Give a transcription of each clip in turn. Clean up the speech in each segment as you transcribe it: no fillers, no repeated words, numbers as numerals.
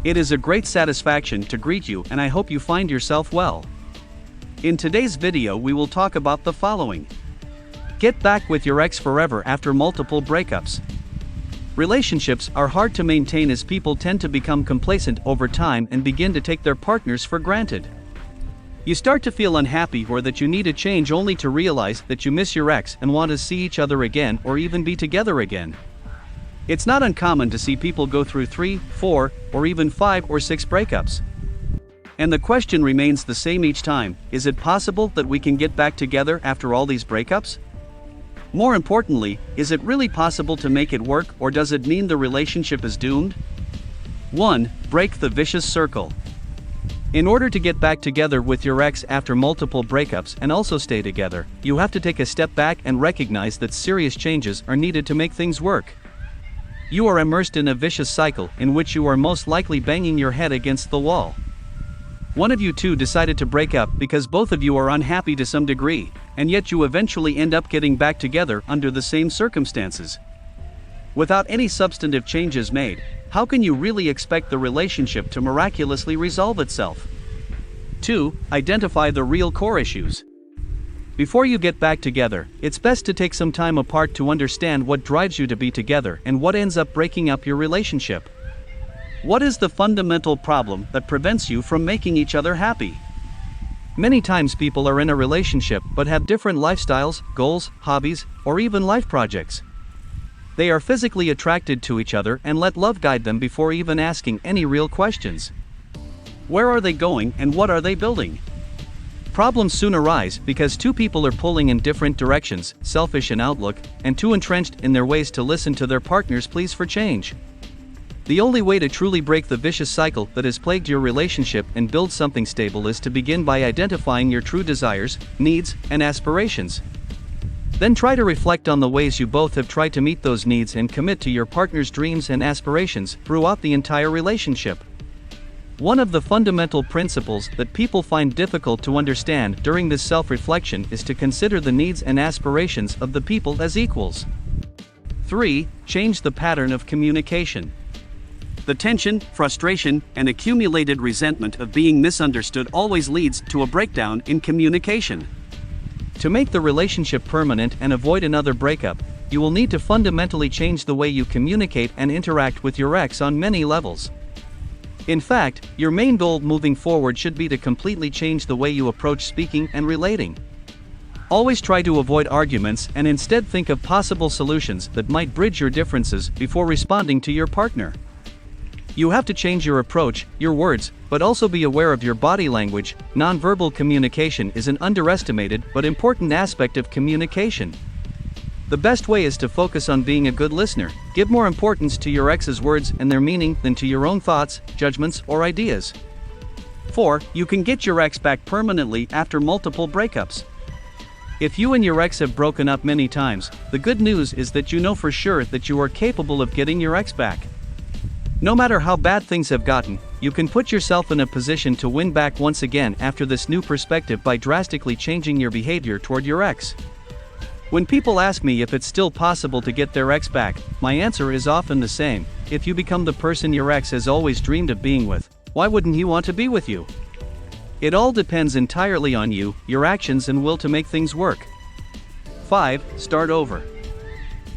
It is a great satisfaction to greet you, and I hope you find yourself well. In today's video we will talk about the following. Get back with your ex forever after multiple breakups. Relationships are hard to maintain as people tend to become complacent over time and begin to take their partners for granted. You start to feel unhappy or that you need a change only to realize that you miss your ex and want to see each other again or even be together again. It's not uncommon to see people go through 3, 4, or even 5 or 6 breakups. And the question remains the same each time: is it possible that we can get back together after all these breakups? More importantly, is it really possible to make it work, or does it mean the relationship is doomed? 1. Break the vicious circle. In order to get back together with your ex after multiple breakups and also stay together, you have to take a step back and recognize that serious changes are needed to make things work. You are immersed in a vicious cycle in which you are most likely banging your head against the wall. One of you two decided to break up because both of you are unhappy to some degree, and yet you eventually end up getting back together under the same circumstances. Without any substantive changes made, how can you really expect the relationship to miraculously resolve itself? 2. Identify the real core issues. Before you get back together, it's best to take some time apart to understand what drives you to be together and what ends up breaking up your relationship. What is the fundamental problem that prevents you from making each other happy? Many times people are in a relationship but have different lifestyles, goals, hobbies, or even life projects. They are physically attracted to each other and let love guide them before even asking any real questions. Where are they going and what are they building? Problems soon arise because two people are pulling in different directions, selfish in outlook, and too entrenched in their ways to listen to their partner's pleas for change. The only way to truly break the vicious cycle that has plagued your relationship and build something stable is to begin by identifying your true desires, needs, and aspirations. Then try to reflect on the ways you both have tried to meet those needs and commit to your partner's dreams and aspirations throughout the entire relationship. One of the fundamental principles that people find difficult to understand during this self-reflection is to consider the needs and aspirations of the people as equals. 3. Change the pattern of communication. The tension, frustration, and accumulated resentment of being misunderstood always leads to a breakdown in communication. To make the relationship permanent and avoid another breakup, you will need to fundamentally change the way you communicate and interact with your ex on many levels. In fact, your main goal moving forward should be to completely change the way you approach speaking and relating. Always try to avoid arguments and instead think of possible solutions that might bridge your differences before responding to your partner. You have to change your approach, your words, but also be aware of your body language. Nonverbal communication is an underestimated but important aspect of communication. The best way is to focus on being a good listener. Give more importance to your ex's words and their meaning than to your own thoughts, judgments, or ideas. 4. You can get your ex back permanently after multiple breakups. If you and your ex have broken up many times, the good news is that you know for sure that you are capable of getting your ex back. No matter how bad things have gotten, you can put yourself in a position to win back once again after this new perspective by drastically changing your behavior toward your ex. When people ask me if it's still possible to get their ex back, my answer is often the same: if you become the person your ex has always dreamed of being with, why wouldn't he want to be with you? It all depends entirely on you, your actions, and will to make things work. 5. Start over.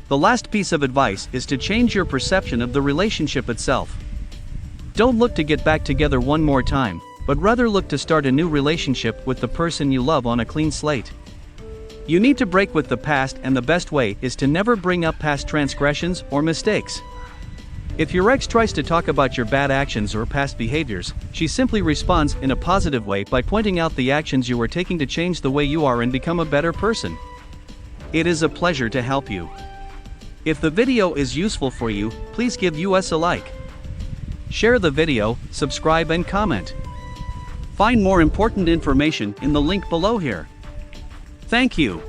The last piece of advice is to change your perception of the relationship itself. Don't look to get back together one more time, but rather look to start a new relationship with the person you love on a clean slate. You need to break with the past, and the best way is to never bring up past transgressions or mistakes. If your ex tries to talk about your bad actions or past behaviors, she simply responds in a positive way by pointing out the actions you are taking to change the way you are and become a better person. It is a pleasure to help you. If the video is useful for you, please give us a like. Share the video, subscribe, and comment. Find more important information in the link below here. Thank you.